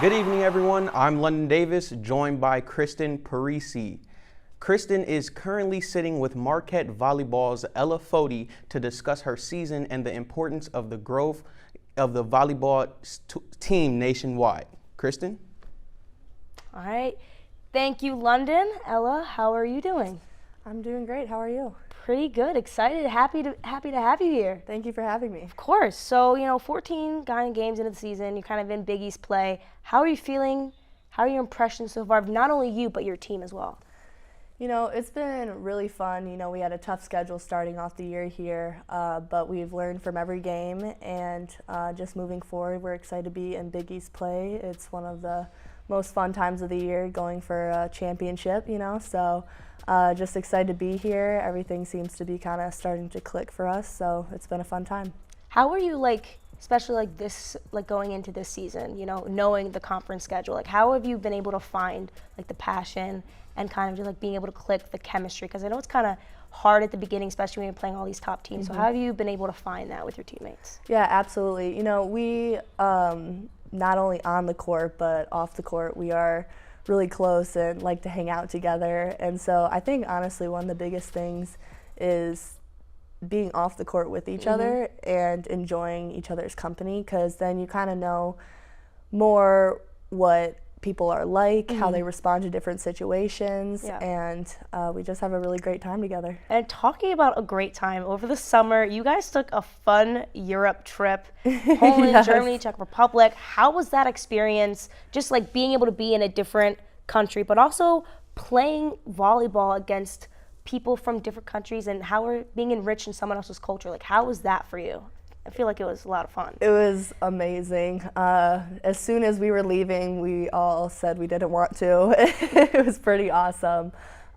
Good evening, everyone. I'm London Davis, joined by Kristin Parisi. Kristin is currently sitting with Marquette Volleyball's Ella Foti to discuss her season and the importance of the growth of the volleyball team nationwide. Kristin? All right. Thank you, London. Ella, how are you doing? I'm doing great. How are you? Pretty good. Excited. Happy to have you here. Thank you for having me. Of course. So, 14 kind of games into the season. You're kind of in Big East play. How are you feeling? How are your impressions so far? Not only you, but your team as well. It's been really fun. We had a tough schedule starting off the year here, but we've learned from every game, and just moving forward, we're excited to be in Big East play. It's one of the most fun times of the year, going for a championship, so just excited to be here. Everything seems to be kind of starting to click for us, so it's been a fun time. How are you, especially this, going into this season, knowing the conference schedule, how have you been able to find, the passion and kind of just, being able to click the chemistry? Because I know it's kind of hard at the beginning, especially when you're playing all these top teams. So how have you been able to find that with your teammates? Yeah, absolutely. We, not only on the court, but off the court, we are really close and like to hang out together. And so I think, honestly, one of the biggest things is being off the court with each other and enjoying each other's company, because then you kind of know more what people are like, how they respond to different situations, and we just have a really great time together. And talking about a great time, over the summer, you guys took a fun Europe trip, Poland, Yes. Germany, Czech Republic. How was that experience, just being able to be in a different country, but also playing volleyball against people from different countries, and how we're being enriched in someone else's culture? How was that for you? I feel like it was a lot of fun. It was amazing. As soon as we were leaving, we all said we didn't want to. It was pretty awesome.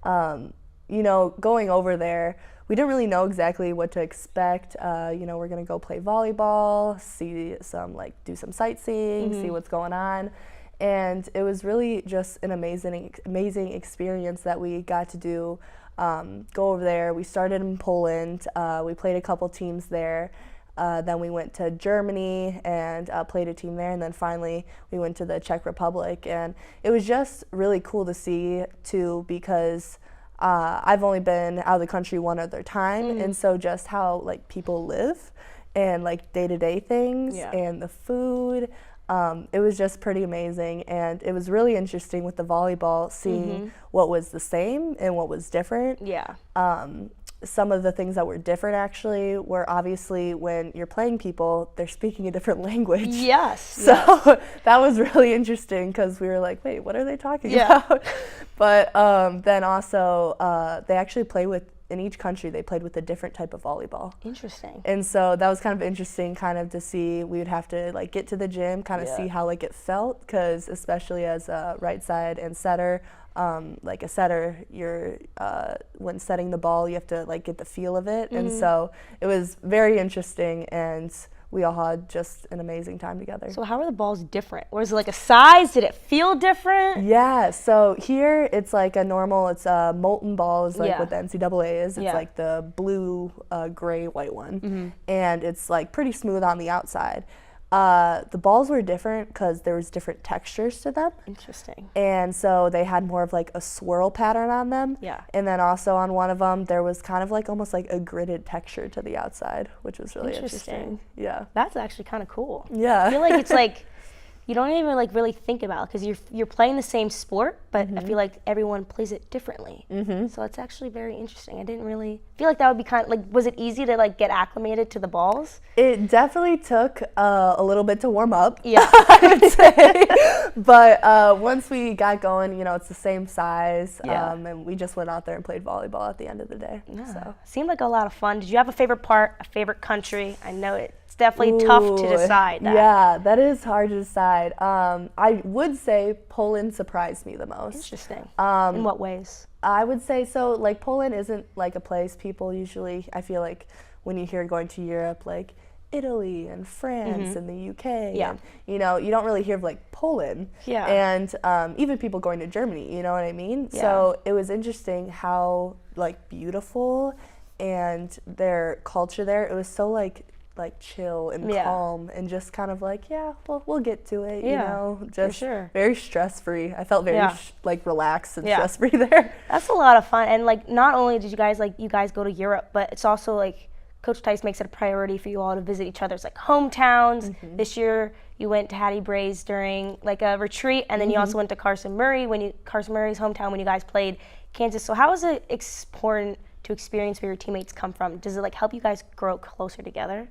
Going over there, we didn't really know exactly what to expect. We're gonna go play volleyball, see some, do some sightseeing, see what's going on. And it was really just an amazing experience that we got to do. Go over there. We started in Poland. We played a couple teams there. Then we went to Germany and played a team there, and then finally we went to the Czech Republic. And it was just really cool to see, too, because I've only been out of the country one other time, and so just how people live and day-to-day things and the food. It was just pretty amazing, and it was really interesting with the volleyball, seeing what was the same and what was different. Yeah. Some of the things that were different, actually, were obviously when you're playing people, they're speaking a different language. Yes. So that was really interesting, because we were like, wait, what are they talking about? But then also, they actually in each country, they played with a different type of volleyball. Interesting. And so that was kind of interesting to see. We would have to get to the gym, see how it felt, because especially as a right side and setter, a setter, you're when setting the ball, you have to get the feel of it. And so it was very interesting, and we all had just an amazing time together. So how are the balls different? Was it a size? Did it feel different? Yeah, so here it's it's a molten ball is what the NCAA is. It's the blue, gray, white one. And it's pretty smooth on the outside. The balls were different because there was different textures to them. Interesting. And so they had more of a swirl pattern on them. Yeah. And then also on one of them, there was kind of almost a gridded texture to the outside, which was really interesting. Yeah. That's actually kind of cool. Yeah. I feel like it's you don't even really think about it, because you're playing the same sport, but I feel like everyone plays it differently. So it's actually very interesting. I didn't really feel like that would be kind of was it easy to get acclimated to the balls? It definitely took a little bit to warm up. Yeah. I would say. But once we got going, it's the same size. And we just went out there and played volleyball at the end of the day. Yeah. So. Seemed like a lot of fun. Did you have a favorite part, a favorite country? I know it's definitely tough to decide that. Yeah, that is hard to decide. I would say Poland surprised me the most. Interesting. In what ways? I would say so. Poland isn't a place people usually, I feel when you hear going to Europe, Italy and France and the UK. Yeah. And, you don't really hear of Poland. Yeah. And even people going to Germany, you know what I mean? Yeah. So it was interesting how beautiful, and their culture there, it was so like chill and Yeah. calm and just kind of like, yeah, well, we'll get to it, you Yeah, know, for just sure. very stress-free. I felt very Yeah. like relaxed and Yeah. stress-free there. That's a lot of fun. And like, not only did you guys go to Europe, but it's also like Coach Tice makes it a priority for you all to visit each other's like hometowns. This year you went to Hattie Bray's during like a retreat, and then you also went to Carson Murray's hometown when you guys played Kansas. So how is it important to experience where your teammates come from? Does it like help you guys grow closer together?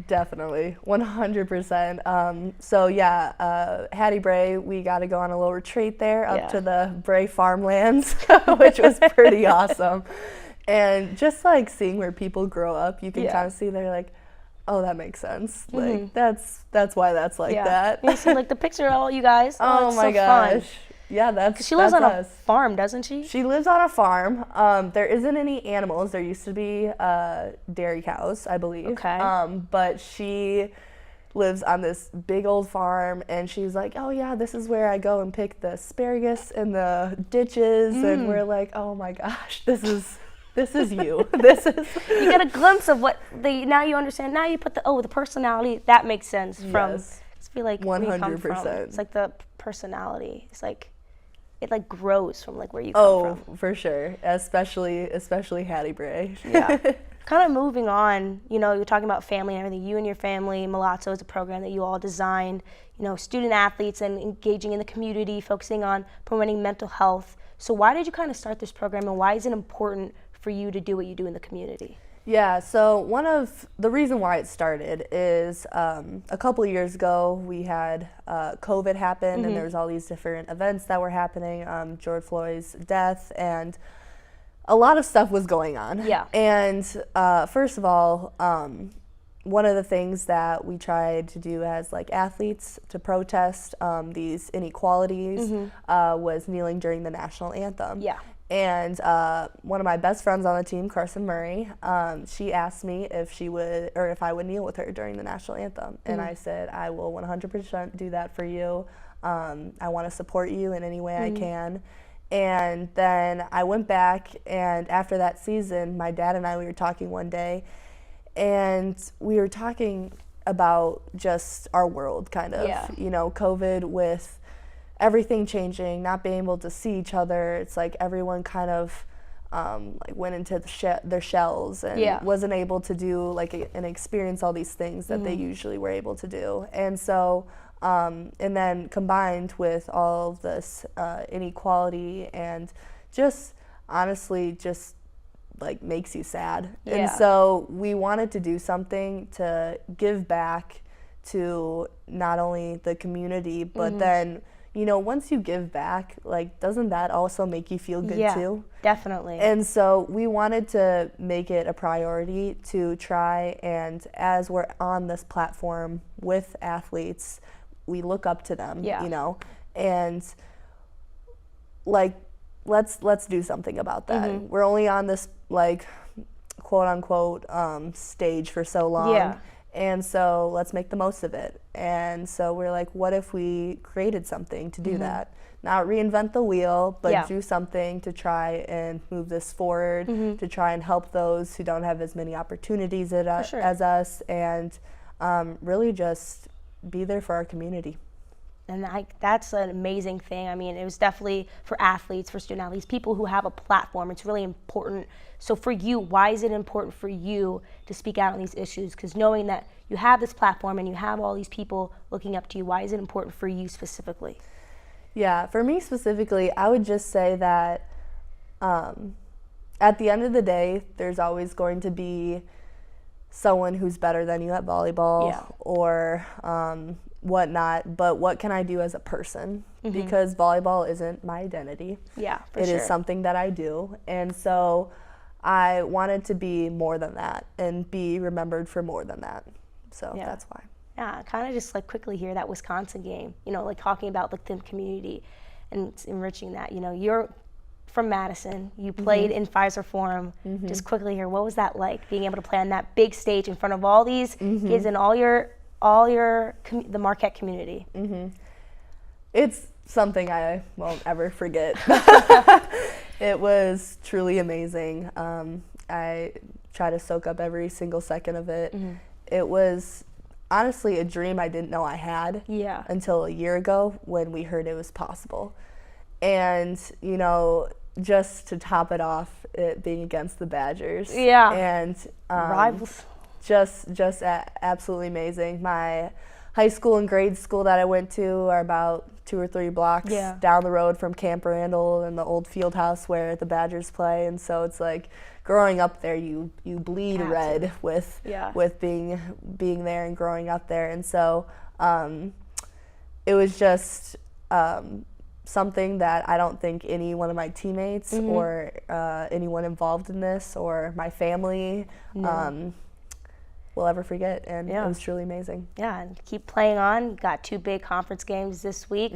Definitely, 100%. So yeah, Hattie Bray, we got to go on a little retreat there up to the Bray farmlands, which was pretty awesome. And just like seeing where people grow up, you can kind of see they're like, oh, that makes sense. Like that's why that's like that. You see like the picture of all you guys. Oh it's my so gosh. Fun. Yeah, that's She lives that's on a us. farm, doesn't she? She lives on a farm. There isn't any animals. There used to be dairy cows, I believe. Okay. But she lives on this big old farm, and she's like, oh yeah, this is where I go and pick the asparagus in the ditches. And we're like, oh my gosh, this is you. This is. You get a glimpse of what now you understand. Now you put the personality. That makes sense from. Yes. I feel like where you come from. 100%. It's like the personality. It's like it like grows from like where you come from. Oh, for sure. Especially Hattie Bray. Yeah. Kind of moving on, you know, you're talking about family and everything. You and your family, Milotso is a program that you all designed, you know, student athletes and engaging in the community, focusing on promoting mental health. So why did you kind of start this program, and why is it important for you to do what you do in the community? Yeah, so one of the reason why it started is a couple of years ago we had COVID happen, and there was all these different events that were happening, George Floyd's death, and a lot of stuff was going on. Yeah. And first of all, one of the things that we tried to do as like athletes to protest these inequalities was kneeling during the national anthem. Yeah. And one of my best friends on the team, Carson Murray, she asked me if I would kneel with her during the national anthem. And I said, I will 100% do that for you. I want to support you in any way I can. And then I went back, and after that season, my dad and we were talking one day, and we were talking about just our world, kind of, you know, COVID with everything changing, not being able to see each other. It's like everyone kind of like went into their shells and wasn't able to do like and experience all these things that they usually were able to do. And so, and then combined with all of this inequality and just honestly just like makes you sad. And so we wanted to do something to give back to not only the community, but then, you know, once you give back, like, doesn't that also make you feel good too? Definitely. And so we wanted to make it a priority to try, and as we're on this platform with athletes, we look up to them, you know, and like, let's do something about that. We're only on this like quote unquote stage for so long. And so let's make the most of it. And so we're like, what if we created something to do that? Not reinvent the wheel, but do something to try and move this forward, to try and help those who don't have as many opportunities as us, and really just be there for our community. And that's an amazing thing. I mean, it was definitely for athletes, for student athletes, people who have a platform. It's really important. So for you, why is it important for you to speak out on these issues? Because knowing that you have this platform and you have all these people looking up to you, why is it important for you specifically? Yeah, for me specifically, I would just say that at the end of the day, there's always going to be someone who's better than you at volleyball or whatnot, but what can I do as a person? Because volleyball isn't my identity. It is something that I do. And so I wanted to be more than that and be remembered for more than that. So that's why. Yeah, kind of just like quickly hear that Wisconsin game, you know, like talking about like the community and enriching that. You know, you're from Madison, you played in Pfizer Forum. Just quickly hear, what was that like, being able to play on that big stage in front of all these kids and the Marquette community? It's something I won't ever forget. It was truly amazing. I try to soak up every single second of it. it was honestly a dream I didn't know I had until a year ago when we heard it was possible. And, you know, just to top it off, it being against the Badgers. And rivals. Just absolutely amazing. My high school and grade school that I went to are about 2 or 3 blocks down the road from Camp Randall and the old field house where the Badgers play. And so it's like growing up there, you bleed red with being there and growing up there. And so it was just something that I don't think any one of my teammates or anyone involved in this or my family will ever forget, and it was truly amazing. Yeah, and keep playing on. You got 2 big conference games this week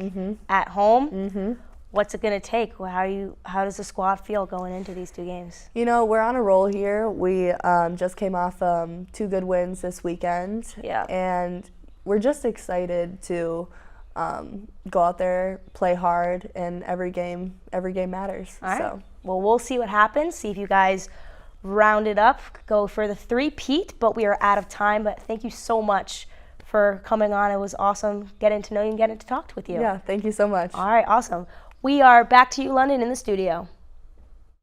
at home. What's it going to take? How does the squad feel going into these 2 games? You know, we're on a roll here. We just came off 2 good wins this weekend, and we're just excited to go out there, play hard, and every game matters. All right. So. Well, we'll see what happens. See if you guys round it up, go for the 3-peat, but we are out of time. But thank you so much for coming on. It was awesome getting to know you and getting to talk with you. Yeah, thank you so much. All right, awesome. We are back to you, London, in the studio.